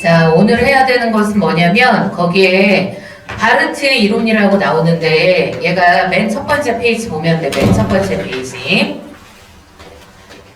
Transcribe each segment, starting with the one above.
자, 오늘 해야 되는 것은 뭐냐면 거기에 바르트의 이론이라고 나오는데 얘가 맨 첫 번째 페이지 보면 돼. 맨 첫 번째 페이지.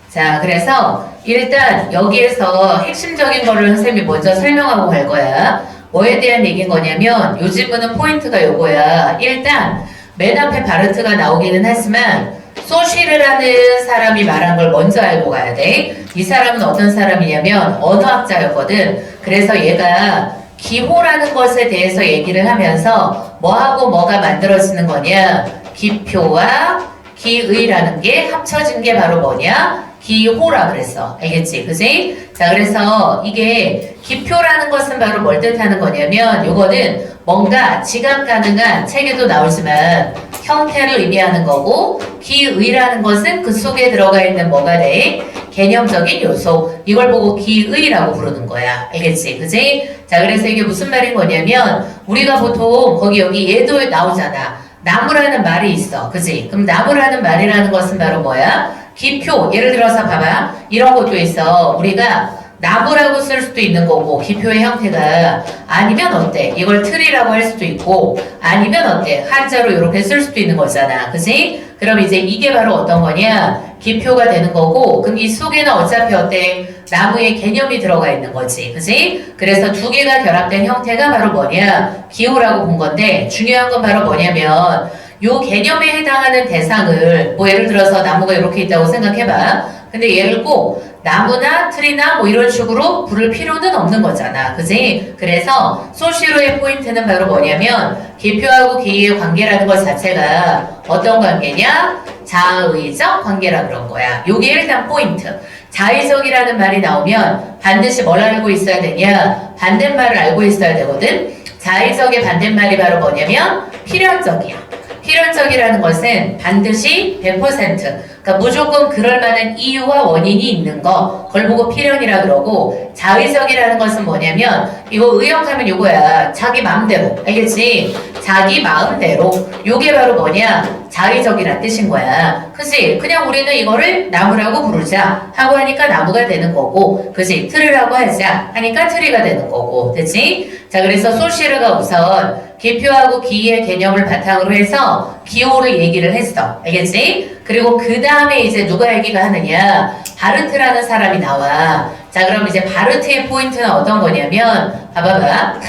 자, 그래서 일단 여기에서 핵심적인 거를 선생님이 먼저 설명하고 갈 거야. 뭐에 대한 얘기인 거냐면 요 질문은 포인트가 요거야. 일단 맨 앞에 바르트가 나오기는 하지만 소시르라는 사람이 말한 걸 먼저 알고 가야 돼. 이 사람은 어떤 사람이냐면 언어학자였거든. 그래서 얘가 기호라는 것에 대해서 얘기를 하면서 뭐하고 뭐가 만들어지는 거냐, 기표와 기의라는 게 합쳐진 게 바로 뭐냐, 기호라 그랬어. 알겠지? 그지? 자, 그래서 이게 기표라는 것은 바로 뭘 뜻하는 거냐면 요거는 뭔가 지각 가능한 책에도 나오지만 형태를 의미하는 거고, 기의라는 것은 그 속에 들어가 있는 뭐가 돼? 개념적인 요소. 이걸 보고 기의라고 부르는 거야. 알겠지? 그지? 자, 그래서 이게 무슨 말인 거냐면 우리가 보통 거기 여기 얘도 나오잖아. 나무라는 말이 있어. 그지? 그럼 나무라는 말이라는 것은 바로 뭐야? 기표. 예를 들어서 봐봐. 이런 것도 있어. 우리가 나무라고 쓸 수도 있는 거고, 기표의 형태가 아니면 어때? 이걸 틀이라고 할 수도 있고, 아니면 어때? 한자로 이렇게 쓸 수도 있는 거잖아. 그지? 그럼 이제 이게 바로 어떤 거냐? 기표가 되는 거고, 그럼 이 속에는 어차피 어때? 나무의 개념이 들어가 있는 거지. 그지? 그래서 두 개가 결합된 형태가 바로 뭐냐? 기호라고 본 건데, 중요한 건 바로 뭐냐면, 요 개념에 해당하는 대상을, 뭐 예를 들어서 나무가 이렇게 있다고 생각해봐. 근데 얘를 꼭 나무나 틀이나 뭐 이런 식으로 부를 필요는 없는 거잖아. 그지? 그래서 소시로의 포인트는 바로 뭐냐면 기표하고 기의 관계라는 것 자체가 어떤 관계냐? 자의적 관계라 그런 거야. 요게 일단 포인트. 자의적이라는 말이 나오면 반드시 뭘 알고 있어야 되냐? 반대말을 알고 있어야 되거든. 자의적의 반대말이 바로 뭐냐면 필연적이야. 필연적이라는 것은 반드시 100%, 그러니까 무조건 그럴 만한 이유와 원인이 있는 거, 그걸 보고 필연이라 그러고, 자의적이라는 것은 뭐냐면 이거 의역하면 이거야. 자기 마음대로. 알겠지? 자기 마음대로. 요게 바로 뭐냐? 자의적이란 뜻인 거야. 그치? 그냥 우리는 이거를 나무라고 부르자 하고 하니까 나무가 되는 거고, 그치? 틀이라고 하자 하니까 틀이가 되는 거고, 그치? 자, 그래서 소시르가 우선 기표하고 기의 개념을 바탕으로 해서 기호를 얘기를 했어. 알겠지? 그리고 그 다음에 이제 누가 얘기가 하느냐? 바르트라는 사람이 나와. 자, 그럼 이제 바르트의 포인트는 어떤 거냐면, 봐봐봐.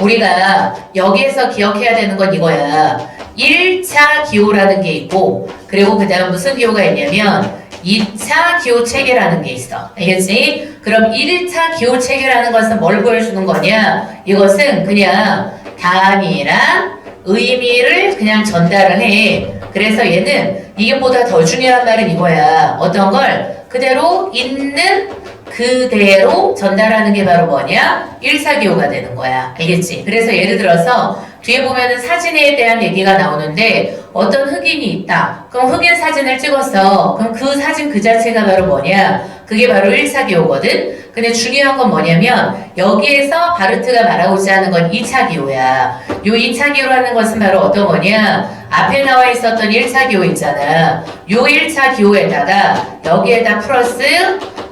우리가 여기에서 기억해야 되는 건 이거야. 1차 기호라는 게 있고, 그리고 그 다음 무슨 기호가 있냐면 2차 기호 체계라는 게 있어. 알겠지? 그럼 1차 기호 체계라는 것은 뭘 보여주는 거냐? 이것은 그냥 단위랑 의미를 그냥 전달을 해. 그래서 얘는 이게 보다 더 중요한 말은 이거야. 어떤 걸 그대로 있는 그대로 전달하는 게 바로 뭐냐? 1사기호가 되는 거야. 알겠지? 그래서 예를 들어서 뒤에 보면은 사진에 대한 얘기가 나오는데 어떤 흑인이 있다. 그럼 흑인 사진을 찍었어. 그럼 그 사진 그 자체가 바로 뭐냐? 그게 바로 1사기호거든? 근데 중요한 건 뭐냐면 여기에서 바르트가 말하고자 하는 건 2차기호야. 요 2차기호라는 것은 바로 어떤 거냐? 앞에 나와 있었던 1차기호 있잖아. 요 1차기호에다가 여기에다 플러스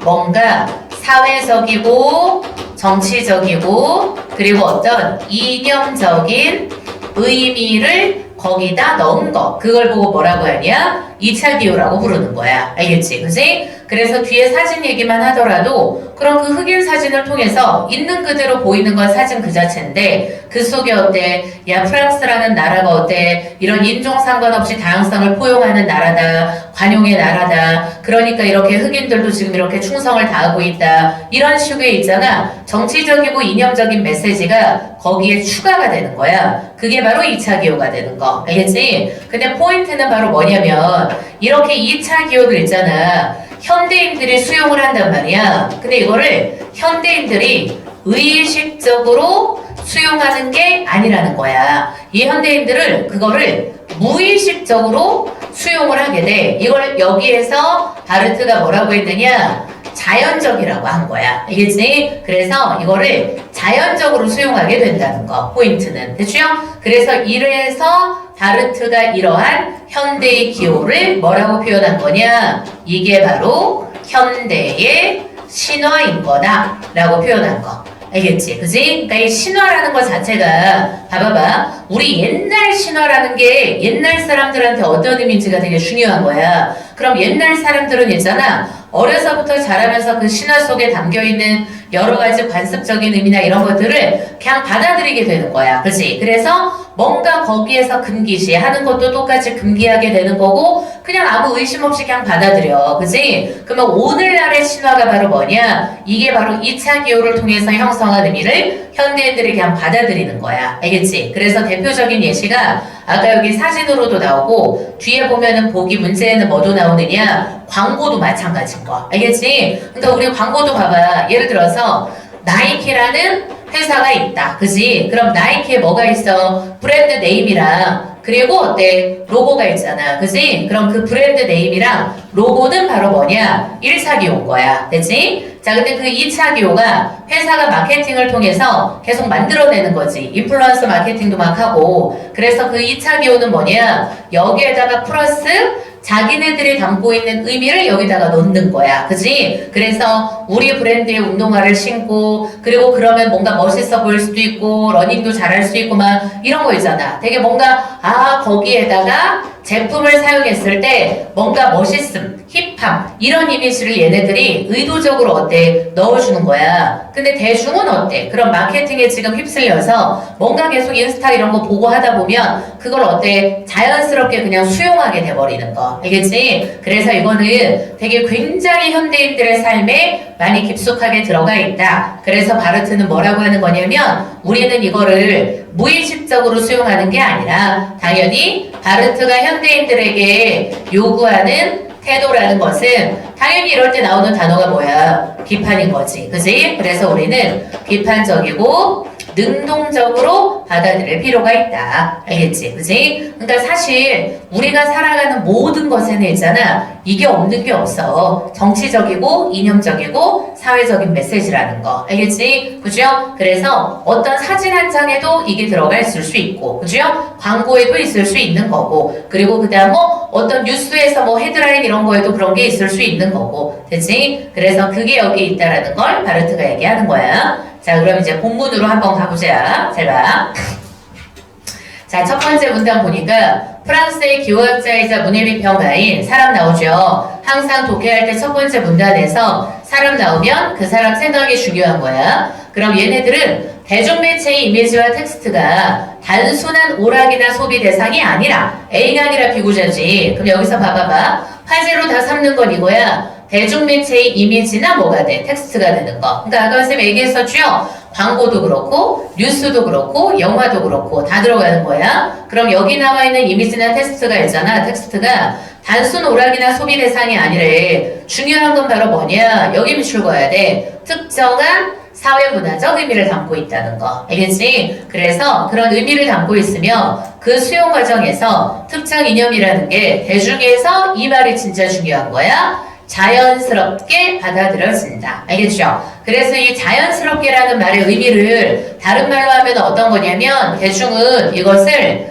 뭔가 사회적이고 정치적이고 그리고 어떤 이념적인 의미를 거기다 넣은 거. 그걸 보고 뭐라고 하냐? 2차 기호라고 부르는 거야. 알겠지? 그지? 그래서 뒤에 사진 얘기만 하더라도 그럼 그 흑인 사진을 통해서 있는 그대로 보이는 건 사진 그 자체인데 그 속에 어때? 야, 프랑스라는 나라가 어때? 이런 인종 상관없이 다양성을 포용하는 나라다. 관용의 나라다. 그러니까 이렇게 흑인들도 지금 이렇게 충성을 다하고 있다. 이런 식의 있잖아. 정치적이고 이념적인 메시지가 거기에 추가가 되는 거야. 그게 바로 2차 기호가 되는 거. 알겠지? 근데 포인트는 바로 뭐냐면 이렇게 2차 기호들 있잖아. 현대인들이 수용을 한단 말이야. 근데 이거를 현대인들이 의식적으로 수용하는 게 아니라는 거야. 이 현대인들을 그거를 무의식적으로 수용을 하게 돼. 이걸 여기에서 바르트가 뭐라고 했느냐? 자연적이라고 한 거야. 알겠지? 그래서 이거를 자연적으로 수용하게 된다는 거. 포인트는. 됐죠? 그래서 이래서 바르트가 이러한 현대의 기호를 뭐라고 표현한 거냐? 이게 바로 현대의 신화인 거다 라고 표현한 거. 알겠지? 그지? 그러니까 이 신화라는 것 자체가 봐봐봐. 우리 옛날 신화라는 게 옛날 사람들한테 어떤 의미인지가 되게 중요한 거야. 그럼 옛날 사람들은 있잖아. 어려서부터 자라면서 그 신화 속에 담겨있는 여러 가지 관습적인 의미나 이런 것들을 그냥 받아들이게 되는 거야. 그지? 그래서 뭔가 거기에서 금기시 하는 것도 똑같이 금기하게 되는 거고 그냥 아무 의심 없이 그냥 받아들여. 그지? 그러면 오늘날의 신화가 바로 뭐냐? 이게 바로 2차 기호를 통해서 형성한 의미를 현대인들이 그냥 받아들이는 거야. 알겠지? 그래서 대표적인 예시가 아까 여기 사진으로도 나오고 뒤에 보면은 보기 문제에는 뭐도 나오느냐? 광고도 마찬가지인 거. 알겠지? 그러니까 우리 광고도 봐봐. 예를 들어서 나이키라는 회사가 있다. 그지? 그럼 나이키에 뭐가 있어? 브랜드 네임이랑 그리고 어때? 로고가 있잖아. 그지? 그럼 그 브랜드 네임이랑 로고는 바로 뭐냐? 1차 기호인 거야. 됐지? 자, 근데 그 2차 기호가 회사가 마케팅을 통해서 계속 만들어내는 거지. 인플루언서 마케팅도 막 하고. 그래서 그 2차 기호는 뭐냐? 여기에다가 플러스 자기네들이 담고 있는 의미를 여기다가 넣는 거야. 그지? 그래서 우리 브랜드의 운동화를 신고 그리고 그러면 뭔가 멋있어 보일 수도 있고 러닝도 잘할 수 있고 막 이런 거 있잖아. 되게 뭔가 거기에다가 제품을 사용했을 때 뭔가 멋있음, 힙함 이런 이미지를 얘네들이 의도적으로 어때? 넣어주는 거야. 근데 대중은 어때? 그럼 마케팅에 지금 휩쓸려서 뭔가 계속 인스타 이런 거 보고 하다 보면 그걸 어때? 자연스럽게 그냥 수용하게 돼버리는 거. 알겠지? 그래서 이거는 되게 굉장히 현대인들의 삶에 많이 깊숙하게 들어가 있다. 그래서 바르트는 뭐라고 하는 거냐면 우리는 이거를 무의식적으로 수용하는 게 아니라 당연히 바르트가 현대인들에게 요구하는 태도라는 것은 당연히 이럴 때 나오는 단어가 뭐야? 비판인 거지. 그지? 그래서 우리는 비판적이고 능동적으로 받아들일 필요가 있다. 알겠지? 그지? 그러니까 사실 우리가 살아가는 모든 것에는 있잖아. 이게 없는 게 없어. 정치적이고 이념적이고 사회적인 메시지라는 거. 알겠지? 그죠? 그래서 어떤 사진 한 장에도 이게 들어가 있을 수 있고 그죠? 광고에도 있을 수 있는 거고 그리고 그 다음 어떤 뉴스에서 헤드라인 이런 거에도 그런 게 있을 수 있는 거고 됐지? 그래서 그게 여기 있다라는 걸 바르트가 얘기하는 거야. 자, 그럼 이제 본문으로 한번 가보자. 잘 봐. 자, 첫 번째 문단 보니까 프랑스의 기호학자이자 문예비평가인 사람 나오죠. 항상 독해할 때 첫 번째 문단에서 사람 나오면 그 사람 생각이 중요한 거야. 그럼 얘네들은 대중매체의 이미지와 텍스트가 단순한 오락이나 소비 대상이 아니라 A가 아니라 B구자지. 그럼 여기서 봐봐봐. 화제로 다 삼는 건 이거야. 대중매체의 이미지나 뭐가 돼? 텍스트가 되는 거. 그러니까 아까 선생님 얘기했었죠? 광고도 그렇고 뉴스도 그렇고 영화도 그렇고 다 들어가는 거야. 그럼 여기 나와 있는 이미지나 텍스트가 있잖아. 텍스트가 단순 오락이나 소비 대상이 아니래. 중요한 건 바로 뭐냐? 여기 밑줄 그어야 돼. 특정한 사회문화적 의미를 담고 있다는 거. 알겠지? 그래서 그런 의미를 담고 있으며 그 수용 과정에서 특정 이념이라는 게 대중에서 이 말이 진짜 중요한 거야. 자연스럽게 받아들여진다. 알겠죠? 그래서 이 자연스럽게라는 말의 의미를 다른 말로 하면 어떤 거냐면 대중은 이것을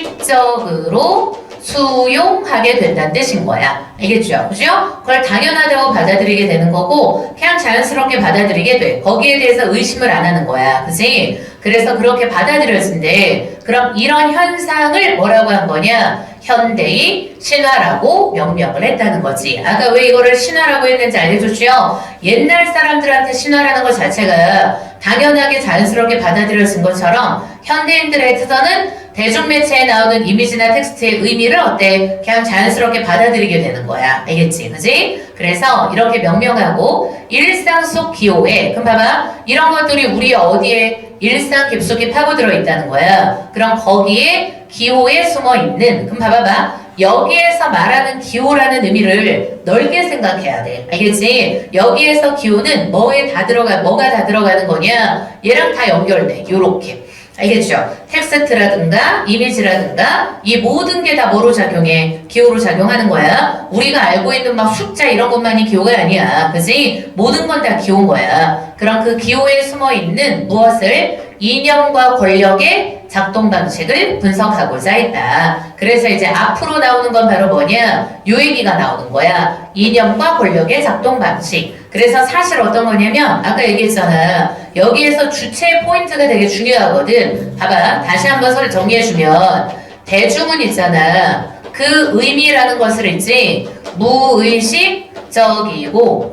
무의식적으로 수용하게 된다는 뜻인 거야. 알겠죠? 그죠? 그걸 당연하다고 받아들이게 되는 거고 그냥 자연스럽게 받아들이게 돼. 거기에 대해서 의심을 안 하는 거야. 그치? 그래서 그렇게 받아들여진대. 그럼 이런 현상을 뭐라고 한 거냐? 현대의 신화라고 명명을 했다는 거지. 아까 왜 이거를 신화라고 했는지 알려줬죠? 옛날 사람들한테 신화라는 것 자체가 당연하게 자연스럽게 받아들여진 것처럼 현대인들의 뜻은 대중매체에 나오는 이미지나 텍스트의 의미를 어때? 그냥 자연스럽게 받아들이게 되는 거야. 알겠지? 그지? 그래서 이렇게 명명하고 일상 속 기호에 그럼 봐봐. 이런 것들이 우리 어디에 일상 깊숙이 파고들어 있다는 거야. 그럼 거기에 기호에 숨어 있는 그럼 봐봐봐. 여기에서 말하는 기호라는 의미를 넓게 생각해야 돼. 알겠지? 여기에서 기호는 뭐가 다 들어가는 거냐? 얘랑 다 연결돼. 요렇게. 알겠죠? 텍스트라든가 이미지라든가 이 모든 게 다 뭐로 작용해? 기호로 작용하는 거야. 우리가 알고 있는 막 숫자 이런 것만이 기호가 아니야. 그지? 모든 건 다 기호인 거야. 그럼 그 기호에 숨어 있는 무엇을? 이념과 권력의 작동 방식을 분석하고자 했다. 그래서 이제 앞으로 나오는 건 바로 뭐냐? 요 얘기가 나오는 거야. 이념과 권력의 작동 방식. 그래서 사실 어떤 거냐면 아까 얘기했잖아. 여기에서 주체 포인트가 되게 중요하거든. 봐봐. 다시 한번 정리해주면 대중은 있잖아. 그 의미라는 것을 있지. 무의식적이고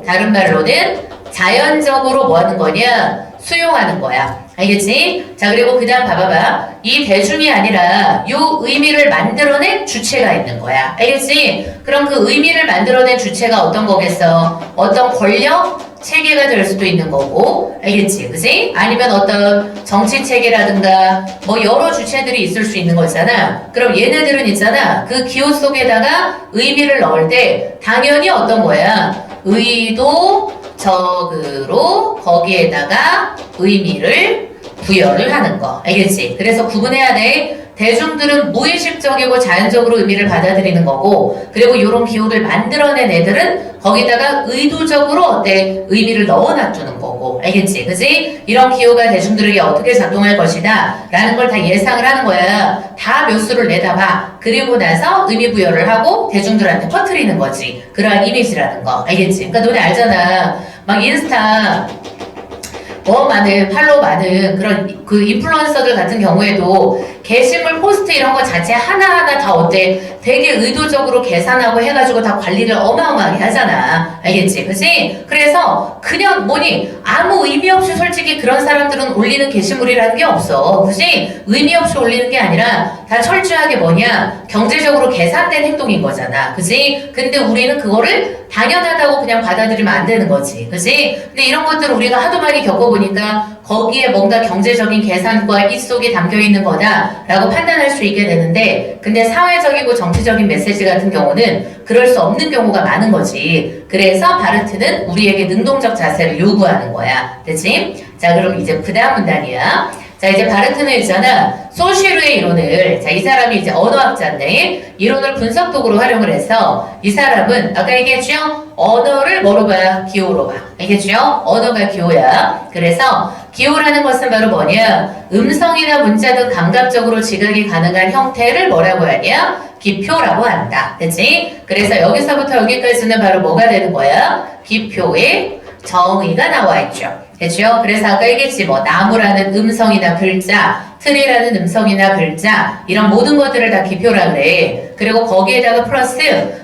다른 말로는 자연적으로 뭐 하는 거냐? 수용하는 거야. 알겠지? 자, 그리고 그 다음 봐봐봐. 이 대중이 아니라 요 의미를 만들어낸 주체가 있는 거야. 알겠지? 그럼 그 의미를 만들어낸 주체가 어떤 거겠어? 어떤 권력 체계가 될 수도 있는 거고. 알겠지? 그지? 아니면 어떤 정치 체계라든가 뭐 여러 주체들이 있을 수 있는 거잖아. 그럼 얘네들은 있잖아. 그 기호 속에다가 의미를 넣을 때 당연히 어떤 거야? 의도적으로 거기에다가 의미를 부여를 하는 거. 알겠지? 그래서 구분해야 돼. 대중들은 무의식적이고 자연적으로 의미를 받아들이는 거고, 그리고 이런 기호를 만들어낸 애들은 거기다가 의도적으로 어때? 의미를 넣어놔두는 거고. 알겠지? 그지? 이런 기호가 대중들에게 어떻게 작동할 것이다 라는 걸 다 예상을 하는 거야. 다 몇 수를 내다봐. 그리고 나서 의미 부여를 하고 대중들한테 퍼뜨리는 거지. 그러한 이미지라는 거. 알겠지? 그러니까 너네 알잖아. 막 인스타 많은 팔로우 많은 그런 그 인플루언서들 같은 경우에도 게시물 포스트 이런 거 자체 하나하나 다 어때? 되게 의도적으로 계산하고 해가지고 다 관리를 어마어마하게 하잖아. 알겠지? 그치? 그래서 그냥 뭐니 아무 의미 없이 솔직히 그런 사람들은 올리는 게시물이라는 게 없어. 그치? 의미 없이 올리는 게 아니라 다 철저하게 뭐냐? 경제적으로 계산된 행동인 거잖아. 그치? 근데 우리는 그거를 당연하다고 그냥 받아들이면 안 되는 거지. 그치? 근데 이런 것들을 우리가 하도 많이 겪어보니까 거기에 뭔가 경제적인 계산과 이 속에 담겨 있는 거다라고 판단할 수 있게 되는데, 근데 사회적이고 정치적인 메시지 같은 경우는 그럴 수 없는 경우가 많은 거지. 그래서 바르트는 우리에게 능동적 자세를 요구하는 거야. 그치? 자, 그럼 이제 그 다음 문단이야. 자, 이제 바르트는 있잖아. 소시르의 이론을, 자, 이 사람이 이제 언어학자인데, 이론을 분석 도구로 활용을 해서, 이 사람은, 아까 얘기했죠? 언어를 뭐로 봐? 기호로 봐. 알겠죠? 언어가 기호야. 그래서, 기호라는 것은 바로 뭐냐? 음성이나 문자 등 감각적으로 지각이 가능한 형태를 뭐라고 하냐? 기표라고 한다. 그치? 그래서 여기서부터 여기까지는 바로 뭐가 되는 거야? 기표의 정의가 나와 있죠. 됐죠? 그래서 아까 얘기했지 뭐 나무라는 음성이나 글자, 틀이라는 음성이나 글자 이런 모든 것들을 다 기표라 그래. 그리고 거기에다가 플러스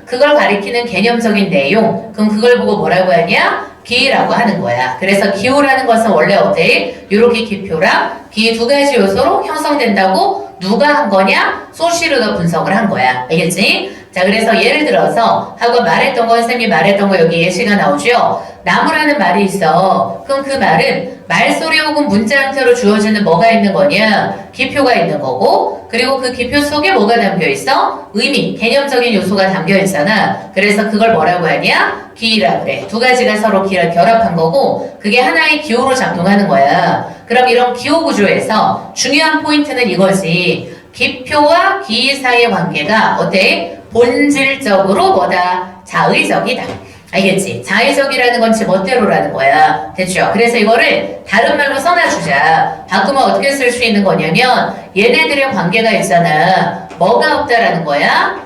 그걸 가리키는 개념적인 내용, 그럼 그걸 보고 뭐라고 하냐? 기라고 하는 거야. 그래서 기호라는 것은 원래 어때? 요렇게 기표랑 기 두 가지 요소로 형성된다고 누가 한 거냐? 소시르가 분석을 한 거야. 알겠지? 자, 그래서 예를 들어서 하고 말했던 거, 쌤이 말했던 거 여기 예시가 나오죠? 나무라는 말이 있어. 그럼 그 말은 말소리 혹은 문자 형태로 주어지는 뭐가 있는 거냐? 기표가 있는 거고, 그리고 그 기표 속에 뭐가 담겨 있어? 의미, 개념적인 요소가 담겨 있잖아. 그래서 그걸 뭐라고 하냐? 기라 그래. 두 가지가 서로 결합한 거고, 그게 하나의 기호로 작동하는 거야. 그럼 이런 기호 구조에서 중요한 포인트는 이거지. 기표와 기 사이의 관계가 어때? 본질적으로 뭐다? 자의적이다. 알겠지? 자의적이라는 건 제 멋대로라는 거야. 됐죠? 그래서 이거를 다른 말로 써놔주자. 바꾸면 어떻게 쓸 수 있는 거냐면 얘네들의 관계가 있잖아. 뭐가 없다라는 거야?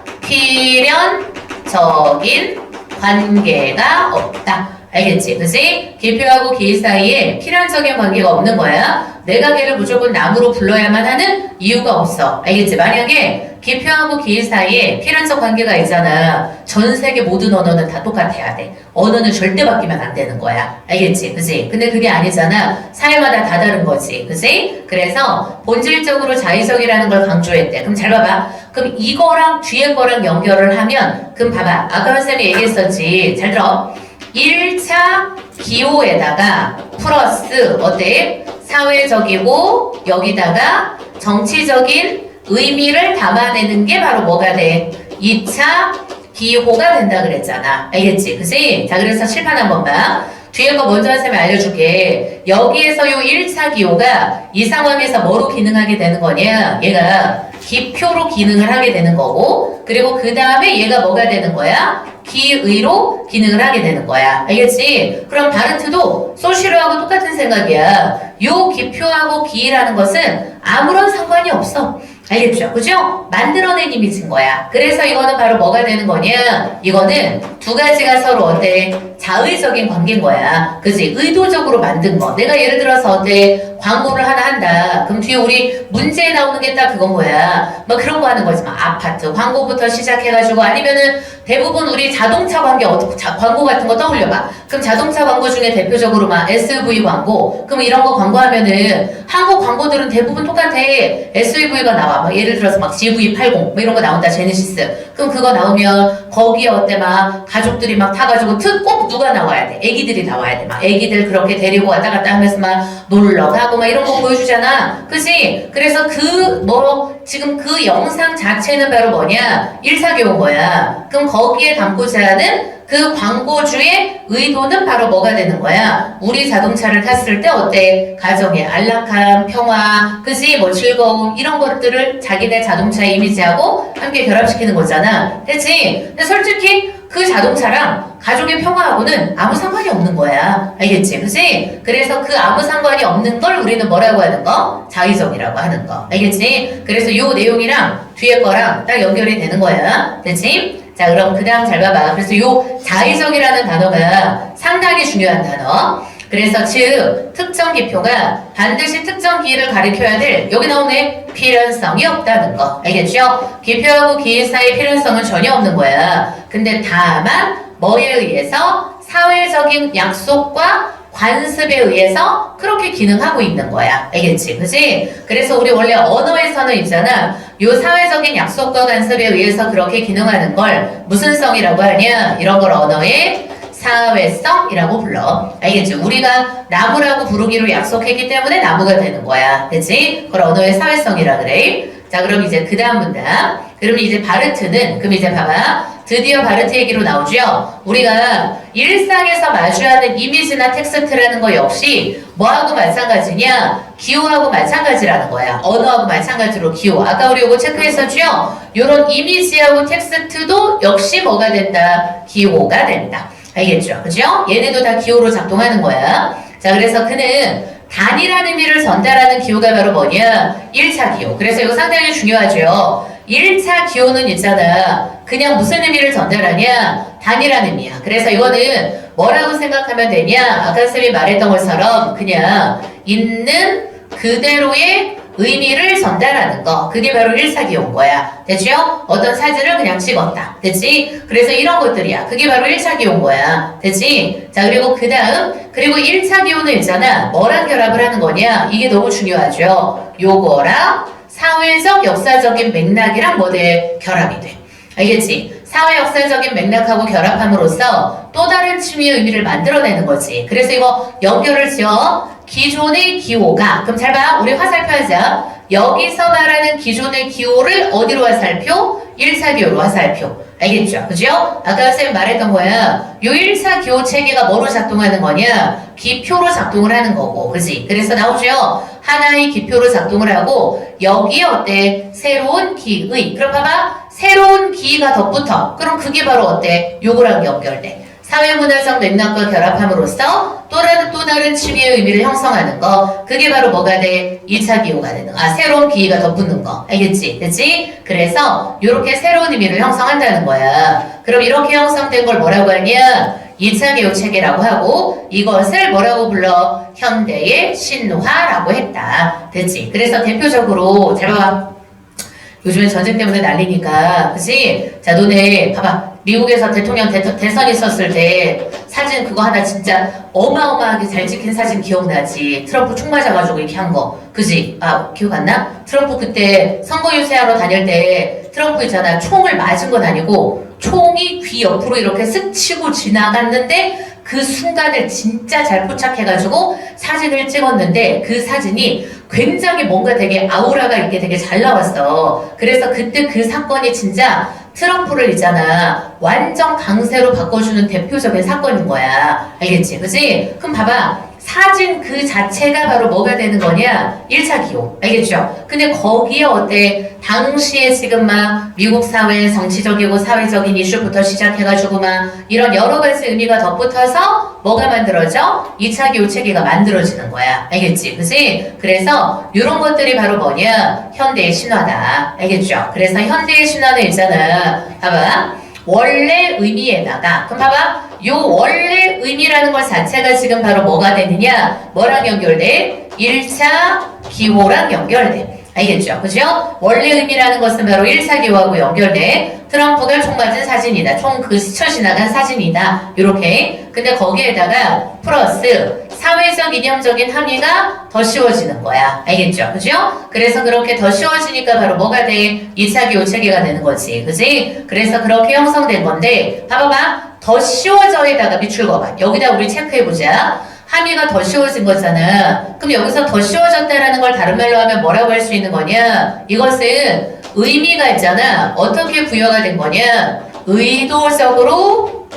필연적인 관계가 없다. 알겠지? 그치? 기표하고 기 사이에 필연적인 관계가 없는 거야. 내가 걔를 무조건 나무로 불러야만 하는 이유가 없어. 알겠지? 만약에 기표하고 기 사이에 필연적 관계가 있잖아. 전 세계 모든 언어는 다 똑같아야 돼. 언어는 절대 바뀌면 안 되는 거야. 알겠지? 그치? 근데 그게 아니잖아. 사회마다 다 다른 거지. 그치? 그래서 본질적으로 자의적이라는 걸 강조했대. 그럼 잘 봐봐. 그럼 이거랑 뒤에 거랑 연결을 하면, 그럼 봐봐. 아까 선생님이 얘기했었지. 잘 들어. 1차 기호에다가 플러스 어때? 사회적이고 여기다가 정치적인 의미를 담아내는 게 바로 뭐가 돼? 2차 기호가 된다 그랬잖아. 알겠지? 그치? 자, 그래서 칠판 한번 봐. 뒤에 거 먼저 한 쌤이 알려줄게. 여기에서 요 1차 기호가 이 상황에서 뭐로 기능하게 되는 거냐? 얘가 기표로 기능을 하게 되는 거고, 그리고 그 다음에 얘가 뭐가 되는 거야? 기의로 기능을 하게 되는 거야. 알겠지? 그럼 바르트도 소시르하고 똑같은 생각이야. 요 기표하고 기의라는 것은 아무런 상관이 없어. 알겠죠? 그죠? 만들어낸 이미지인 거야. 그래서 이거는 바로 뭐가 되는 거냐? 이거는 두 가지가 서로 어때? 자의적인 관계인 거야. 그지? 의도적으로 만든 거. 내가 예를 들어서 어때? 광고를 하나 한다. 그럼 뒤에 우리 문제에 나오는 게 딱 그건 거야. 뭐 그런 거 하는 거지. 막 아파트 광고부터 시작해가지고 아니면은 대부분 우리 자동차 광고 같은 거 떠올려봐. 그럼 자동차 광고 중에 대표적으로 막 SUV 광고. 그럼 이런 거 광고하면은 한국 광고들은 대부분 똑같아. SUV가 나와. 막 예를 들어서 막 GV80 뭐 이런 거 나온다. 제네시스. 그럼 그거 나오면 거기에 어때 막 가족들이 막 타가지고 꼭 누가 나와야 돼. 애기들이 나와야 돼. 막 애기들 그렇게 데리고 왔다 갔다 하면서 막 놀러 가고 막 이런 거 보여주잖아. 그치? 그래서 지금 그 영상 자체는 바로 뭐냐? 일사교인 거야. 그럼 거기에 담고자 하는 그 광고주의 의도는 바로 뭐가 되는 거야? 우리 자동차를 탔을 때 어때? 가정의 안락함, 평화, 그지? 뭐 즐거움 이런 것들을 자기네 자동차 이미지하고 함께 결합시키는 거잖아. 그치? 근데 솔직히 그 자동차랑 가족의 평화하고는 아무 상관이 없는 거야. 알겠지? 그치? 그래서 그 아무 상관이 없는 걸 우리는 뭐라고 하는 거? 자의적이라고 하는 거. 알겠지? 그래서 요 내용이랑 뒤에 거랑 딱 연결이 되는 거야. 됐지? 자, 그럼 그 다음 잘 봐봐. 그래서 요 자의적이라는 단어가 상당히 중요한 단어. 그래서 즉 특정 기표가 반드시 특정 기를 가리켜야 될 여기 나오네 필연성이 없다는 거. 알겠죠? 기표하고 기의 사이 필연성은 전혀 없는 거야. 근데 다만 뭐에 의해서 사회적인 약속과 관습에 의해서 그렇게 기능하고 있는 거야. 알겠지? 그치? 그래서 우리 원래 언어에서는 있잖아. 요 사회적인 약속과 관습에 의해서 그렇게 기능하는 걸 무슨 성이라고 하냐? 이런 걸 언어의 사회성이라고 불러. 알겠지? 우리가 나무라고 부르기로 약속했기 때문에 나무가 되는 거야. 그치? 그걸 언어의 사회성이라 그래. 자, 그럼 이제 그 다음 문단. 그럼 이제 바르트는, 그럼 이제 봐봐. 드디어 바르트 얘기로 나오죠? 우리가 일상에서 마주하는 이미지나 텍스트라는 거 역시 뭐하고 마찬가지냐? 기호하고 마찬가지라는 거야. 언어하고 마찬가지로 기호. 아까 우리 요거 체크했었죠? 요런 이미지하고 텍스트도 역시 뭐가 된다? 기호가 된다. 알겠죠? 그죠? 얘네도 다 기호로 작동하는 거야. 자, 그래서 그는 단이라는 의미를 전달하는 기호가 바로 뭐냐? 1차 기호. 그래서 이거 상당히 중요하죠. 1차 기호는 있잖아. 그냥 무슨 의미를 전달하냐? 단이라는 의미야. 그래서 이거는 뭐라고 생각하면 되냐? 아까 쌤이 말했던 것처럼 그냥 있는 그대로의 의미를 전달하는 거. 그게 바로 1차 기호인 거야. 됐죠? 어떤 사진을 그냥 찍었다. 됐지? 그래서 이런 것들이야. 그게 바로 1차 기호인 거야. 됐지? 자, 그리고 그 다음, 그리고 1차 기호는 있잖아. 뭐랑 결합을 하는 거냐? 이게 너무 중요하죠. 요거랑 사회적, 역사적인 맥락이랑 뭐대 결합이 돼. 알겠지? 사회 역사적인 맥락하고 결합함으로써 또 다른 층위의 의미를 만들어내는 거지. 그래서 이거 연결을 지어. 기존의 기호가, 그럼 잘 봐. 우리 화살표 하자. 여기서 말하는 기존의 기호를 어디로 화살표? 1차 기호로 화살표. 알겠죠? 그죠? 아까 쌤 말했던 거야. 요 1차 기호 체계가 뭐로 작동하는 거냐? 기표로 작동을 하는 거고. 그지? 그래서 나오죠? 하나의 기표로 작동을 하고, 여기에 어때? 새로운 기의. 그럼 봐봐. 새로운 기가 덧붙어. 그럼 그게 바로 어때? 요거랑 연결돼. 사회문화적 맥락과 결합함으로써 또 다른 층위의 의미를 형성하는 거. 그게 바로 뭐가 돼? 2차 기호가 되는 거. 새로운 기가 덧붙는 거. 알겠지? 그치? 그래서 이렇게 새로운 의미를 형성한다는 거야. 그럼 이렇게 형성된 걸 뭐라고 하냐? 2차 기호 체계라고 하고 이것을 뭐라고 불러? 현대의 신화라고 했다. 됐지? 그래서 대표적으로 잘 봐봐. 요즘엔 전쟁 때문에 난리니까 그치? 자, 너네 봐봐. 미국에서 대통령 대선 있었을 때 사진 그거 하나 진짜 어마어마하게 잘 찍힌 사진 기억나지? 트럼프 총 맞아가지고 이렇게 한 거. 그지? 아, 기억 안 나? 트럼프 그때 선거 유세하러 다닐 때 트럼프 있잖아. 총을 맞은 건 아니고 총이 귀 옆으로 이렇게 스치고 지나갔는데 그 순간을 진짜 잘 포착해가지고 사진을 찍었는데 그 사진이 굉장히 뭔가 되게 아우라가 있게 되게 잘 나왔어. 그래서 그때 그 사건이 진짜 트럼프를 있잖아. 완전 강세로 바꿔주는 대표적인 사건인 거야. 알겠지? 그지? 그럼 봐봐. 사진 그 자체가 바로 뭐가 되는 거냐? 1차 기호. 알겠죠? 근데 거기에 어때? 당시에 지금 막 미국 사회 정치적이고 사회적인 이슈부터 시작해가지고 막 이런 여러 가지 의미가 덧붙어서 뭐가 만들어져? 2차 기호 체계가 만들어지는 거야. 알겠지? 그지? 그래서 이런 것들이 바로 뭐냐? 현대의 신화다. 알겠죠? 그래서 현대의 신화는 있잖아. 봐봐. 원래 의미에다가 그럼 봐봐. 요 원래 의미라는 것 자체가 지금 바로 뭐가 되느냐? 뭐랑 연결돼? 1차 기호랑 연결돼. 알겠죠? 그죠? 원래 의미라는 것은 바로 1차 기호하고 연결돼. 트럼프가 총 맞은 사진이다. 총 그 스쳐 지나간 사진이다. 요렇게. 근데 거기에다가 플러스 사회적 이념적인 함의가 더 쉬워지는 거야. 알겠죠? 그죠? 그래서 그렇게 더 쉬워지니까 바로 뭐가 돼? 2차 기호 체계가 되는 거지. 그지? 그래서 그렇게 형성된 건데 봐봐봐. 더 쉬워져에다가 밑줄 거봐. 여기다 우리 체크해보자. 함의가 더 쉬워진 거잖아. 그럼 여기서 더 쉬워졌다라는 걸 다른 말로 하면 뭐라고 할 수 있는 거냐? 이것은 의미가 있잖아. 어떻게 부여가 된 거냐? 의도적으로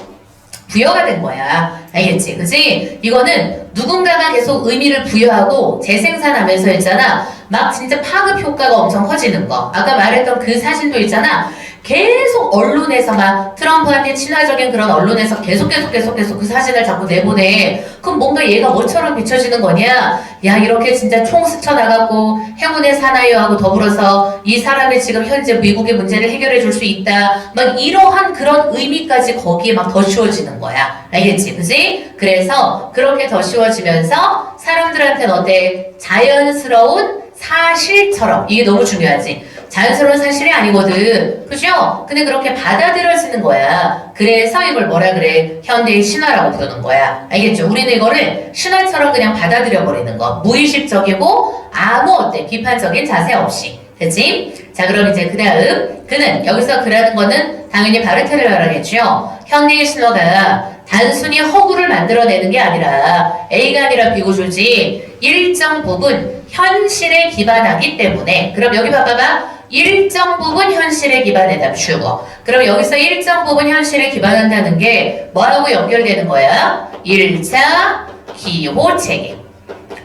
부여가 된 거야. 알겠지? 그지? 이거는 누군가가 계속 의미를 부여하고 재생산하면서 있잖아. 막 진짜 파급 효과가 엄청 커지는 거. 아까 말했던 그 사진도 있잖아. 계속 언론에서 막 트럼프한테 친화적인 그런 언론에서 계속 그 사진을 자꾸 내보내. 그럼 뭔가 얘가 뭐처럼 비춰지는 거냐? 야, 이렇게 진짜 총 스쳐나가고 행운의 사나이하고 더불어서 이 사람이 지금 현재 미국의 문제를 해결해 줄 수 있다. 막 이러한 그런 의미까지 거기에 막 더 쉬워지는 거야. 알겠지? 그지? 그래서 그렇게 더 쉬워지면서 사람들한테는 어때? 자연스러운 사실처럼. 이게 너무 중요하지. 자연스러운 사실이 아니거든. 그죠? 근데 그렇게 받아들여지는 거야. 그래서 이걸 뭐라 그래? 현대의 신화라고 부르는 거야. 알겠죠? 우리는 이거를 신화처럼 그냥 받아들여버리는 거. 무의식적이고 아무 어때? 비판적인 자세 없이. 됐지? 자, 그럼 이제 그 다음 그는 여기서 그라는 거는 당연히 바르테를 말하겠죠. 현대의 신화가 단순히 허구를 만들어내는 게 아니라 A가 아니라 B구조지 일정 부분 현실에 기반하기 때문에 그럼 여기 봐봐봐. 일정 부분 현실에 기반해다 주고 그럼 여기서 일정 부분 현실에 기반한다는 게 뭐하고 연결되는 거야? 1차 기호 체계.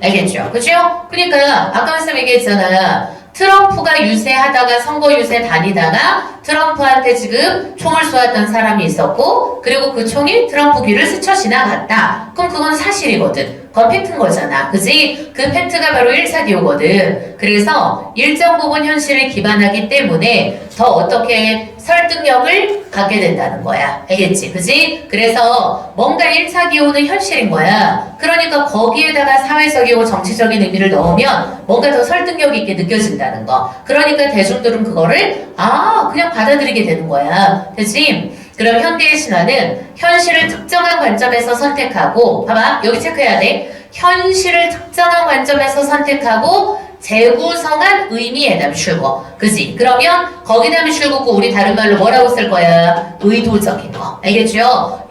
알겠죠? 그죠? 그러니까 아까 말씀 얘기했잖아. 트럼프가 유세하다가 선거 유세 다니다가 트럼프한테 지금 총을 쏘았던 사람이 있었고 그리고 그 총이 트럼프 귀를 스쳐 지나갔다. 그럼 그건 사실이거든. 그건 팩트인 거잖아. 그지? 그 팩트가 바로 1차 기호거든. 그래서 일정 부분 현실에 기반하기 때문에 더 어떻게 설득력을 갖게 된다는 거야. 알겠지? 그지? 그래서 뭔가 1차 기호는 현실인 거야. 그러니까 거기에다가 사회적이고 정치적인 의미를 넣으면 뭔가 더 설득력 있게 느껴진다는 거. 그러니까 대중들은 그거를 그냥 받아들이게 되는 거야. 그치? 그럼 현대의 신화는 현실을 특정한 관점에서 선택하고 봐봐 여기 체크해야 돼. 현실을 특정한 관점에서 선택하고 재구성한 의미에다 미출고 그지? 그러면 거기다 미출고 우리 다른 말로 뭐라고 쓸 거야? 의도적인 거 알겠죠?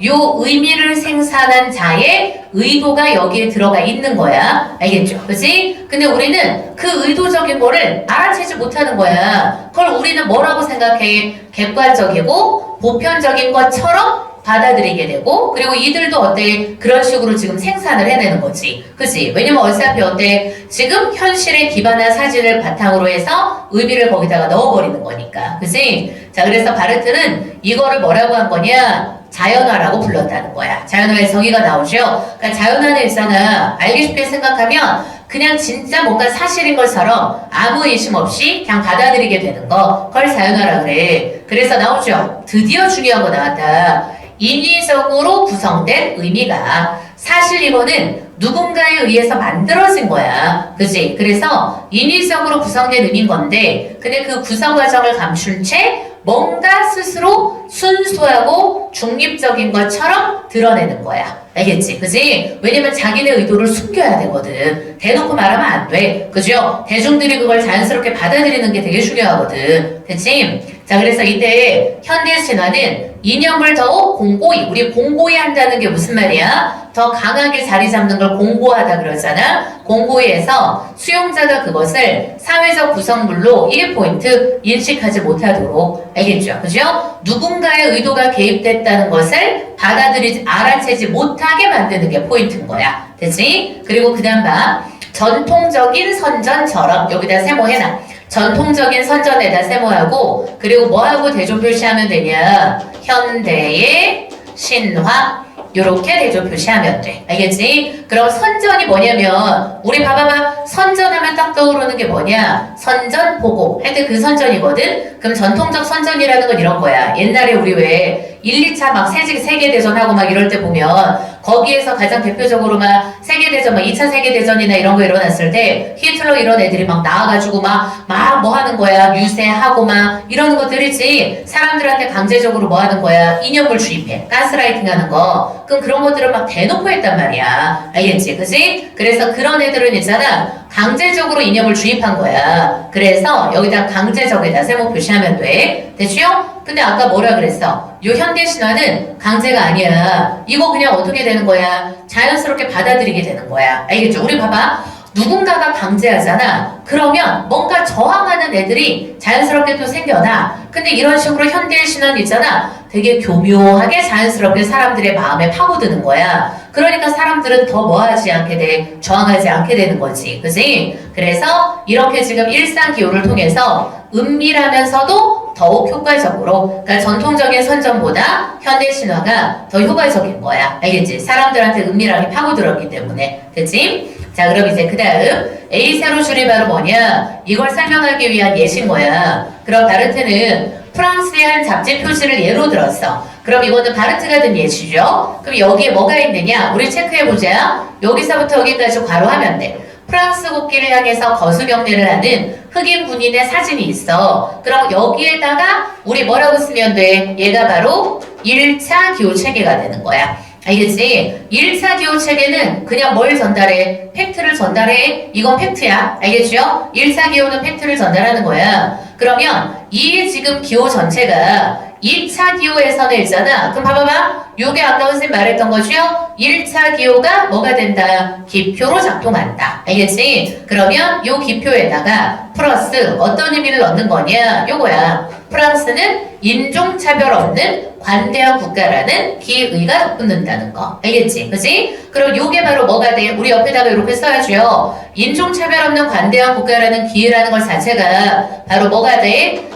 요 의미를 생산한 자의 의도가 여기에 들어가 있는 거야 알겠죠? 그지? 근데 우리는 그 의도적인 거를 알아채지 못하는 거야. 그걸 우리는 뭐라고 생각해? 객관적이고 보편적인 것처럼 받아들이게 되고 그리고 이들도 어때? 그런 식으로 지금 생산을 해내는 거지. 그치? 왜냐면 어차피 어때? 지금 현실에 기반한 사진을 바탕으로 해서 의미를 거기다가 넣어버리는 거니까. 그치? 자, 그래서 바르트는 이거를 뭐라고 한 거냐? 자연화라고 불렀다는 거야. 자연화의 정의가 나오죠? 그러니까 자연화는 있잖아. 알기 쉽게 생각하면 그냥 진짜 뭔가 사실인 것처럼 아무 의심 없이 그냥 받아들이게 되는 거. 그걸 자연화라 그래. 그래서 나오죠? 드디어 중요한 거 나왔다. 인위적으로 구성된 의미가 사실 이거는 누군가에 의해서 만들어진 거야. 그치? 그래서 인위적으로 구성된 의미인 건데 근데 그 구성 과정을 감춘 채 뭔가 스스로 순수하고 중립적인 것처럼 드러내는 거야. 알겠지? 그지? 왜냐면 자기네 의도를 숨겨야 되거든. 대놓고 말하면 안 돼. 그죠? 대중들이 그걸 자연스럽게 받아들이는 게 되게 중요하거든. 그치? 자, 그래서 이때 현대신화는 이념을 더욱 공고히, 우리 공고히 한다는 게 무슨 말이야? 더 강하게 자리 잡는 걸 공고하다 그러잖아? 공고히 해서 수용자가 그것을 사회적 구성물로 1포인트 인식하지 못하도록, 알겠죠? 그죠? 누군가의 의도가 개입됐다는 것을 받아들이지, 알아채지 못하게 만드는 게 포인트인 거야. 됐지? 그리고 그 다음 봐. 전통적인 선전처럼 여기다 세모해놔. 전통적인 선전에다 세모하고, 그리고 뭐하고 대조 표시하면 되냐? 현대의 신화, 요렇게 대조 표시하면 돼. 알겠지? 그럼 선전이 뭐냐면, 우리 봐봐봐. 선전하면 딱 떠오르는 게 뭐냐? 선전보고. 하여튼 그 선전이거든? 그럼 전통적 선전이라는 건 이런 거야. 옛날에 우리 왜 1, 2차 막 세계대전하고 막 이럴 때 보면, 거기에서 가장 대표적으로 막 세계대전, 막 2차 세계대전이나 이런 거 일어났을 때 히틀러 이런 애들이 막 나와가지고 막 뭐 하는 거야. 유세하고 막 이러는 것들이지. 사람들한테 강제적으로 뭐 하는 거야. 이념을 주입해. 가스라이팅 하는 거. 그럼 그런 것들을 막 대놓고 했단 말이야. 알겠지? 그치? 그래서 그런 애들은 있잖아. 강제적으로 이념을 주입한 거야. 그래서 여기다 강제적에다 세모 표시하면 돼. 됐죠? 근데 아까 뭐라 그랬어? 요 현대신화는 강제가 아니야. 이거 그냥 어떻게 되는 거야? 자연스럽게 받아들이게 되는 거야. 알겠죠? 우리 봐봐. 누군가가 강제하잖아. 그러면 뭔가 저항하는 애들이 자연스럽게 또 생겨나. 근데 이런 식으로 현대의 신화는 있잖아. 되게 교묘하게 자연스럽게 사람들의 마음에 파고드는 거야. 그러니까 사람들은 더 뭐하지 않게 돼? 저항하지 않게 되는 거지. 그지? 그래서 이렇게 지금 일상기호를 통해서 은밀하면서도 더욱 효과적으로, 그러니까 전통적인 선전보다 현대신화가 더 효과적인 거야. 알겠지? 사람들한테 은밀하게 파고들었기 때문에. 그치? 자, 그럼 이제 그 다음 A 세로 줄이 바로 뭐냐? 이걸 설명하기 위한 예시인 거야. 그럼 바르트는 프랑스의 한 잡지 표지를 예로 들었어. 그럼 이거는 바르트가 든 예시죠? 그럼 여기에 뭐가 있느냐? 우리 체크해보자. 여기서부터 여기까지 괄호하면 돼. 프랑스 국기를 향해서 거수경례를 하는 흑인 군인의 사진이 있어. 그럼 여기에다가 우리 뭐라고 쓰면 돼? 얘가 바로 1차 기호 체계가 되는 거야. 알겠지? 1차 기호 체계는 그냥 뭘 전달해? 팩트를 전달해. 이건 팩트야. 알겠죠? 1차 기호는 팩트를 전달하는 거야. 그러면 이 지금 기호 전체가 2차 기호에서는 있잖아. 그럼 봐봐봐. 요게 아까 선생님 말했던 거죠? 1차 기호가 뭐가 된다? 기표로 작동한다. 알겠지? 그러면 요 기표에다가 플러스 어떤 의미를 넣는 거냐? 요거야. 프랑스는 인종차별 없는 관대한 국가라는 기의가 덧붙는다는 거. 알겠지? 그치? 그럼 요게 바로 뭐가 돼? 우리 옆에다가 이렇게 써야죠. 인종차별 없는 관대한 국가라는 기의라는 것 자체가 바로 뭐가 돼?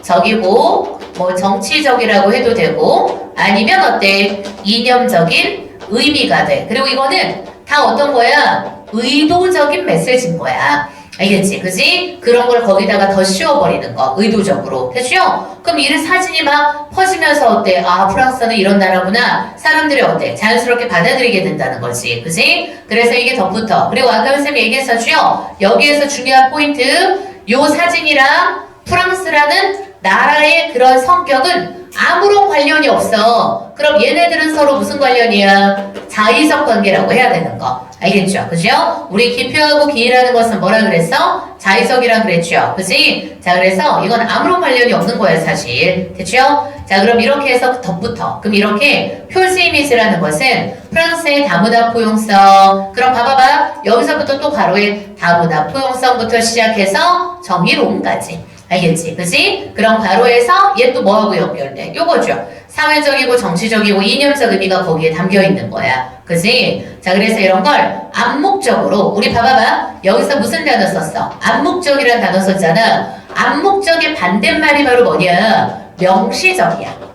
사회적이고 뭐 정치적이라고 해도 되고 아니면 어때? 이념적인 의미가 돼. 그리고 이거는 다 어떤 거야? 의도적인 메시지인 거야. 알겠지? 그지? 그런 걸 거기다가 더 씌워버리는 거. 의도적으로. 됐죠? 그럼 이 사진이 막 퍼지면서 어때? 아, 프랑스는 이런 나라구나. 사람들이 어때? 자연스럽게 받아들이게 된다는 거지. 그지? 그래서 이게 덧붙어. 그리고 아까 선생님이 얘기했었죠? 여기에서 중요한 포인트. 요 사진이랑 프랑스라는 나라의 그런 성격은 아무런 관련이 없어. 그럼 얘네들은 서로 무슨 관련이야? 자의적 관계라고 해야 되는 거. 알겠죠? 그죠? 우리 기표하고 기이라는 것은 뭐라 그랬어? 자의적이라 그랬죠? 그지? 자, 그래서 이건 아무런 관련이 없는 거야, 사실. 됐죠? 자, 그럼 이렇게 해서 덧붙어. 그럼 이렇게 표시 이미지라는 것은 프랑스의 다문화 포용성. 그럼 봐봐봐. 여기서부터 또 가로에 다문화 포용성부터 시작해서 정의로움까지. 알겠지? 그지? 그럼 괄호에서 얘 또 뭐하고 연결돼? 요거죠. 사회적이고 정치적이고 이념적 의미가 거기에 담겨 있는 거야. 그지? 자, 그래서 이런 걸 암묵적으로 우리 봐봐봐. 여기서 무슨 단어 썼어? 암묵적이라는 단어 썼잖아. 암묵적의 반대말이 바로 뭐냐? 명시적이야.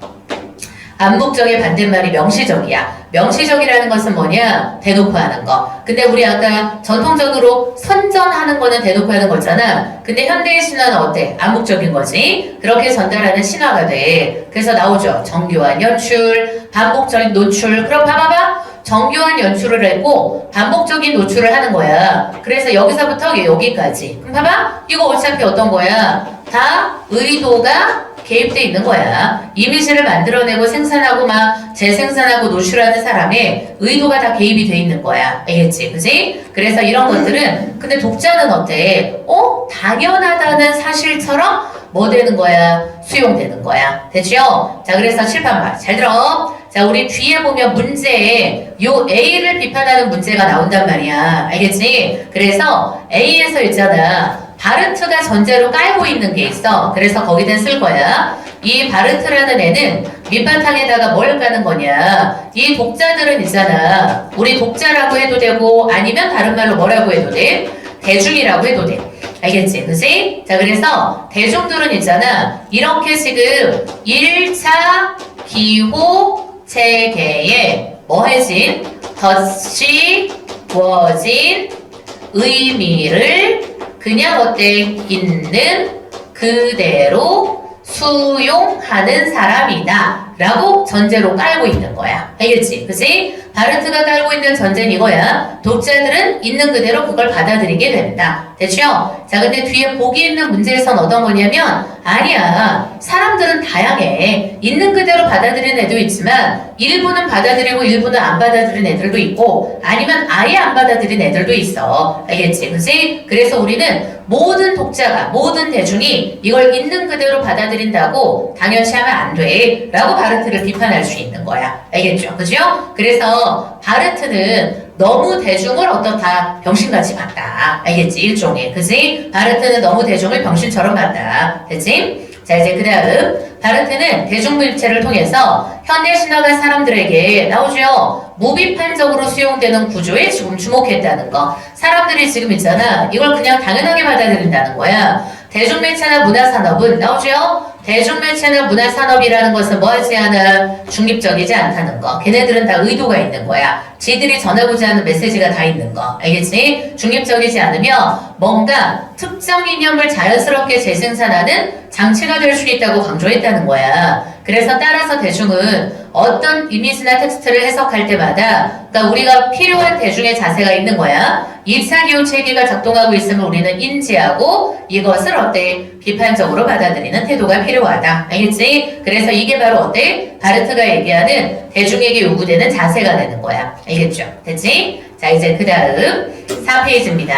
암묵적의 반대말이 명시적이야. 명시적이라는 것은 뭐냐? 대놓고 하는 거. 근데 우리 아까 전통적으로 선전하는 거는 대놓고 하는 거잖아. 근데 현대의 신화는 어때? 암묵적인 거지. 그렇게 전달하는 신화가 돼. 그래서 나오죠. 정교한 연출, 반복적인 노출. 그럼 봐봐봐. 정교한 연출을 했고 반복적인 노출을 하는 거야. 그래서 여기서부터 여기까지. 그럼 봐봐. 이거 어차피 어떤 거야? 다 의도가 개입돼 있는 거야. 이미지를 만들어내고 생산하고 막 재생산하고 노출하는 사람의 의도가 다 개입이 돼 있는 거야. 알겠지? 그지? 그래서 이런 것들은 근데 독자는 어때? 당연하다는 사실처럼 뭐 되는 거야? 수용되는 거야. 됐죠? 자, 그래서 칠판말. 잘 들어. 자, 우리 뒤에 보면 문제에 요 A를 비판하는 문제가 나온단 말이야. 알겠지? 그래서 A에서 있잖아. 바르트가 전제로 깔고 있는 게 있어. 그래서 거기다 쓸 거야. 이 바르트라는 애는 밑바탕에다가 뭘 까는 거냐. 이 독자들은 있잖아. 우리 독자라고 해도 되고 아니면 다른 말로 뭐라고 해도 돼? 대중이라고 해도 돼. 알겠지? 그치? 자, 그래서 대중들은 있잖아. 이렇게 지금 1차 기호 체계에 뭐해진? 덧씌워진 의미를 그냥 어때? 있는 그대로 수용하는 사람이다 라고 전제로 깔고 있는 거야. 알겠지? 그치? 바르트가 깔고 있는 전제는 이거야. 독자들은 있는 그대로 그걸 받아들이게 된다. 됐죠? 자, 근데 뒤에 보기 있는 문제에선 어떤 거냐면 아니야. 사람들은 다양해. 있는 그대로 받아들이는 애도 있지만 일부는 받아들이고 일부는 안 받아들이는 애들도 있고 아니면 아예 안 받아들이는 애들도 있어. 알겠지? 그치? 그래서 우리는 모든 독자가, 모든 대중이 이걸 있는 그대로 받아들인다고 당연시 하면 안 돼. 라고 바르트를 비판할 수 있는 거야. 알겠죠? 그죠? 그래서 바르트는 너무 대중을 어떻다? 병신같이 봤다. 알겠지? 일종의. 그지? 바르트는 너무 대중을 병신처럼 봤다. 됐지? 자, 이제 그 다음. 바르트는 대중물체를 통해서 현대 신화가 사람들에게 나오죠. 무비판적으로 수용되는 구조에 지금 주목했다는 거. 사람들이 지금 있잖아. 이걸 그냥 당연하게 받아들인다는 거야. 대중매체나 문화산업은 나오죠? 대중매체나 문화산업이라는 것은 뭐하지 않아? 중립적이지 않다는 거. 걔네들은 다 의도가 있는 거야. 지들이 전하고자 하는 메시지가 다 있는 거. 알겠지? 중립적이지 않으면 뭔가 특정 이념을 자연스럽게 재생산하는 장치가 될 수 있다고 강조했다는 거야. 그래서 따라서 대중은 어떤 이미지나 텍스트를 해석할 때마다 그러니까 우리가 필요한 대중의 자세가 있는 거야. 2차 기호 체계가 작동하고 있으면 우리는 인지하고 이것을 어때? 비판적으로 받아들이는 태도가 필요하다. 알겠지? 그래서 이게 바로 어때? 바르트가 얘기하는 대중에게 요구되는 자세가 되는 거야. 알겠죠? 됐지? 자, 이제 그 다음 4페이지입니다.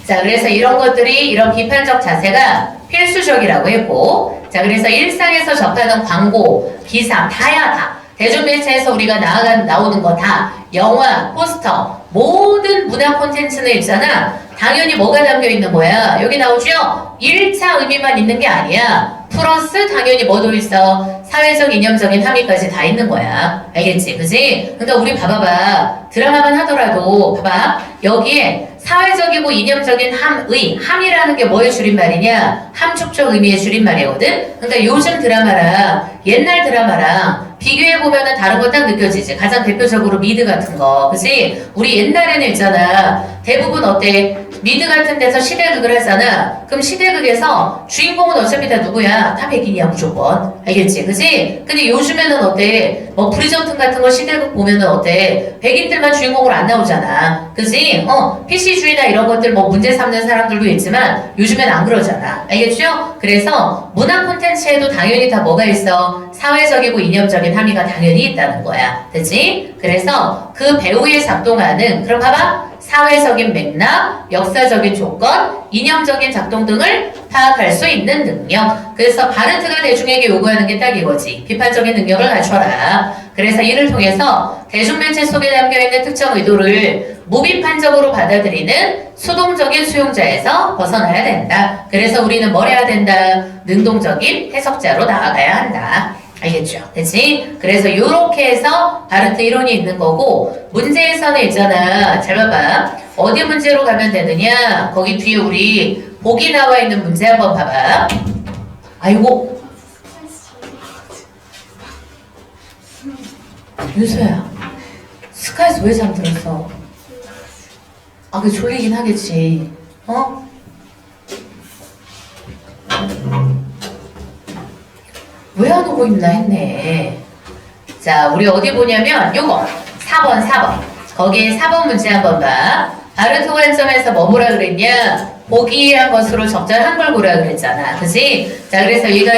자, 그래서 이런 것들이 이런 비판적 자세가 필수적이라고 했고 자, 그래서 일상에서 접하는 광고, 기사, 다야 다. 대중매체에서 우리가 나오는 거 다. 영화, 포스터, 모든 문화 콘텐츠는 있잖아. 당연히 뭐가 담겨 있는 거야? 여기 나오죠? 1차 의미만 있는 게 아니야. 플러스 당연히 뭐도 있어? 사회적, 이념적인 함의까지 다 있는 거야. 알겠지? 그지? 그러니까 우리 봐봐봐. 드라마만 하더라도 봐봐. 여기에 사회적이고 이념적인 함이라는 게 뭐의 줄임말이냐? 함축적 의미의 줄임말이거든? 그러니까 요즘 드라마랑 옛날 드라마랑 비교해보면은 다른 거 딱 느껴지지. 가장 대표적으로 미드 같은 거. 그치? 우리 옛날에는 있잖아. 대부분 어때? 미드 같은 데서 시대극을 하잖아. 그럼 시대극에서 주인공은 어차피 다 누구야? 다 백인이야, 무조건. 알겠지? 그치? 근데 요즘에는 어때? 뭐 브리저튼 같은 거 시대극 보면은 어때? 백인들만 주인공으로 안 나오잖아. 그치? PC주의나 이런 것들 뭐 문제 삼는 사람들도 있지만 요즘엔 안 그러잖아. 알겠죠? 그래서 문화 콘텐츠에도 당연히 다 뭐가 있어? 사회적이고 이념적인 함의가 당연히 있다는 거야. 그치? 그래서 그 배우에 작동하는, 그럼 봐봐. 사회적인 맥락, 역사적인 조건, 이념적인 작동 등을 파악할 수 있는 능력. 그래서 바르트가 대중에게 요구하는 게 딱 이거지. 비판적인 능력을 갖춰라. 그래서 이를 통해서 대중매체 속에 담겨있는 특정 의도를 무비판적으로 받아들이는 수동적인 수용자에서 벗어나야 된다. 그래서 우리는 뭘 해야 된다? 능동적인 해석자로 나아가야 한다. 알겠죠? 그치? 그래서 요렇게 해서 바르트 이론이 있는 거고 문제에서는 있잖아. 잘 봐봐. 어디 문제로 가면 되느냐? 거기 뒤에 우리 보기 나와 있는 문제 한번 봐봐. 아이고. 윤서야. 스카이에서 왜 잠들었어? 아, 그 졸리긴 하겠지. 어? 왜 안 오고 있나 했네. 자, 우리 어디 보냐면 요거 4번 거기에 4번 문제 한번 봐. 바르트 관점에서 뭐라 그랬냐? 보기한 것으로 적절한 걸 보라 그랬잖아. 그치? 자, 그래서 얘가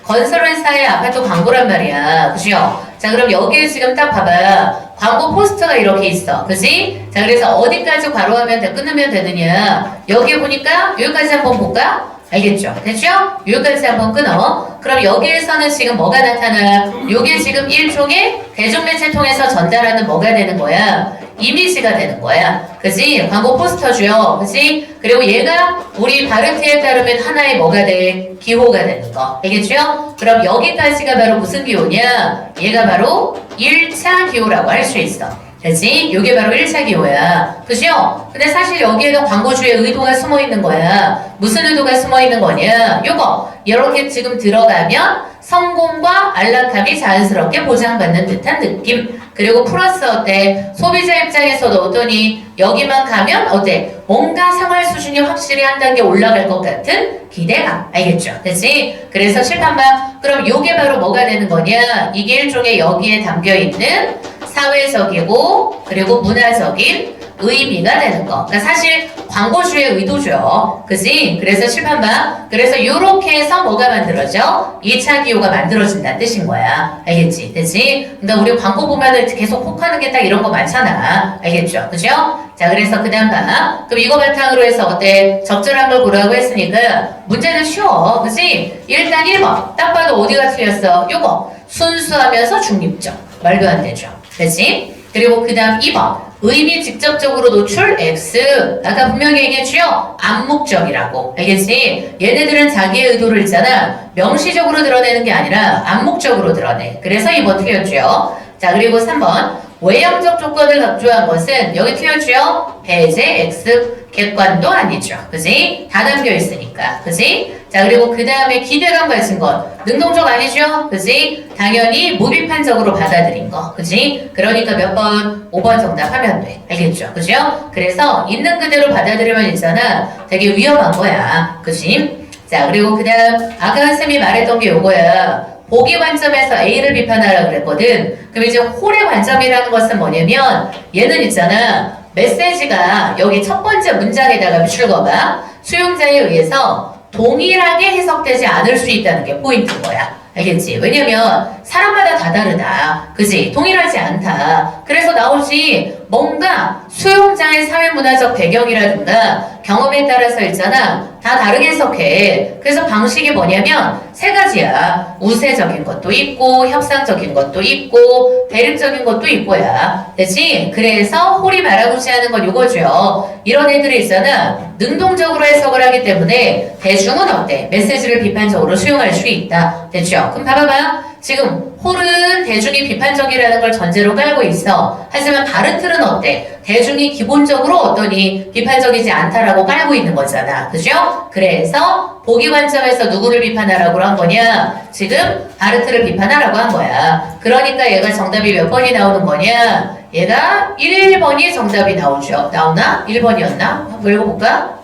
건설회사의 아파트 광고란 말이야. 그죠? 자, 그럼 여기에 지금 딱 봐봐. 광고 포스터가 이렇게 있어. 그지? 자, 그래서 어디까지 괄호하면 끊으면 되느냐. 여기에 보니까 여기까지 한번 볼까? 알겠죠? 됐죠? 여기까지 한번 끊어. 그럼 여기에서는 지금 뭐가 나타나? 요게 지금 일종의 대중매체 통해서 전달하는 뭐가 되는 거야? 이미지가 되는 거야. 그지? 광고 포스터죠. 그지? 그리고 얘가 우리 바르트에 따르면 하나의 뭐가 돼? 기호가 되는 거. 알겠죠? 그럼 여기까지가 바로 무슨 기호냐? 얘가 바로 1차 기호라고 할 수 있어. 그치? 요게 바로 1차 기호야. 그죠? 근데 사실 여기에는 광고주의 의도가 숨어 있는 거야. 무슨 의도가 숨어 있는 거냐? 요거. 이렇게 지금 들어가면 성공과 안락함이 자연스럽게 보장받는 듯한 느낌. 그리고 플러스 어때? 소비자 입장에서도 어떠니? 여기만 가면 어때? 뭔가 생활 수준이 확실히 한 단계 올라갈 것 같은 기대감. 알겠죠? 그치? 그래서 칠판방. 그럼 요게 바로 뭐가 되는 거냐? 이게 일종의 여기에 담겨있는 사회적이고 그리고 문화적인 의미가 되는 거. 그러니까 사실 광고주의 의도죠. 그지? 그래서 칠판방. 그래서 요렇게 해서 뭐가 만들어져? 2차 기호가 만들어진다는 뜻인 거야. 알겠지? 그지? 그러니까 우리 광고 보면은 계속 혹하는 게 딱 이런 거 많잖아. 알겠죠? 그죠? 자, 그래서 그 다음 봐. 그럼 이거 바탕으로 해서 어때? 적절한 걸 고르라고 했으니까 문제는 쉬워. 그지? 일단 1번. 딱 봐도 어디가 틀렸어? 요거. 순수하면서 중립적. 말도 안 되죠. 그치? 그리고 그 다음 2번. 의미 직접적으로 노출 X. 아까 분명히 얘기했죠? 암묵적이라고. 알겠지? 얘네들은 자기의 의도를 있잖아. 명시적으로 드러내는 게 아니라 암묵적으로 드러내. 그래서 2번 틀렸죠. 자, 그리고 3번. 외형적 조건을 강조한 것은 여기 틀렸죠? 배제 X. 객관도 아니죠. 그지? 다 담겨 있으니까. 그지? 자, 그리고 그 다음에 기대감 가진 것. 능동적 아니죠? 그지? 당연히 무비판적으로 받아들인 거. 그지? 그러니까 몇 번? 5번 정답 하면 돼. 알겠죠? 그죠? 그래서 있는 그대로 받아들이면 있잖아. 되게 위험한 거야. 그지? 자, 그리고 그 다음, 아까 쌤이 말했던 게 요거야. 보기 관점에서 A를 비판하라 그랬거든. 그럼 이제 홀의 관점이라는 것은 뭐냐면, 얘는 있잖아. 메시지가 여기 첫 번째 문장에다가 출거가 수용자에 의해서 동일하게 해석되지 않을 수 있다는 게 포인트인 거야. 알겠지? 왜냐면 사람마다 다 다르다. 그지? 동일하지 않다. 그래서 나오지 뭔가 수용자의 사회문화적 배경이라든가 경험에 따라서 있잖아. 다 다르게 해석해. 그래서 방식이 뭐냐면 세 가지야. 우세적인 것도 있고 협상적인 것도 있고 대립적인 것도 있고야. 그치? 그래서 홀이 말하고자 하는 건 요거죠. 이런 애들이 있잖아. 능동적으로 해석을 하기 때문에 대중은 어때? 메시지를 비판적으로 수용할 수 있다. 됐죠? 그럼 봐봐봐. 지금 홀은 대중이 비판적이라는 걸 전제로 깔고 있어. 하지만 바르트는 어때? 대중이 기본적으로 어떠니 비판적이지 않다라고 깔고 있는 거잖아. 그죠? 그래서 보기 관점에서 누구를 비판하라고 한 거냐? 지금 바르트를 비판하라고 한 거야. 그러니까 얘가 정답이 몇 번이 나오는 거냐? 얘가 1번이 정답이 나오죠. 나오나? 1번이었나? 한번 읽어볼까?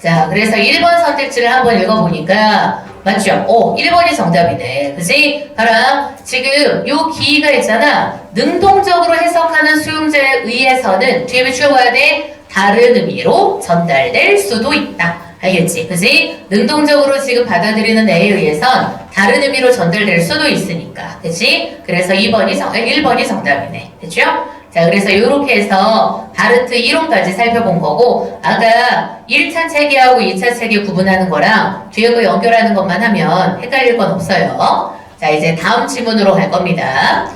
자, 그래서 1번 선택지를 한번 읽어보니까 맞죠? 1번이 정답이네. 그지? 봐라. 지금 요 기가 있잖아. 능동적으로 해석하는 수용자에 의해서는 뒤에 추가해야 돼. 다른 의미로 전달될 수도 있다. 알겠지? 그지? 능동적으로 지금 받아들이는 애에 의해선 다른 의미로 전달될 수도 있으니까. 그지? 그래서 1번이 정답이네. 됐죠? 자, 그래서 이렇게 해서 바르트 이론까지 살펴본 거고, 아까 1차 체계하고 2차 체계 구분하는 거랑 뒤에 거 연결하는 것만 하면 헷갈릴 건 없어요. 자, 이제 다음 지문으로 갈 겁니다.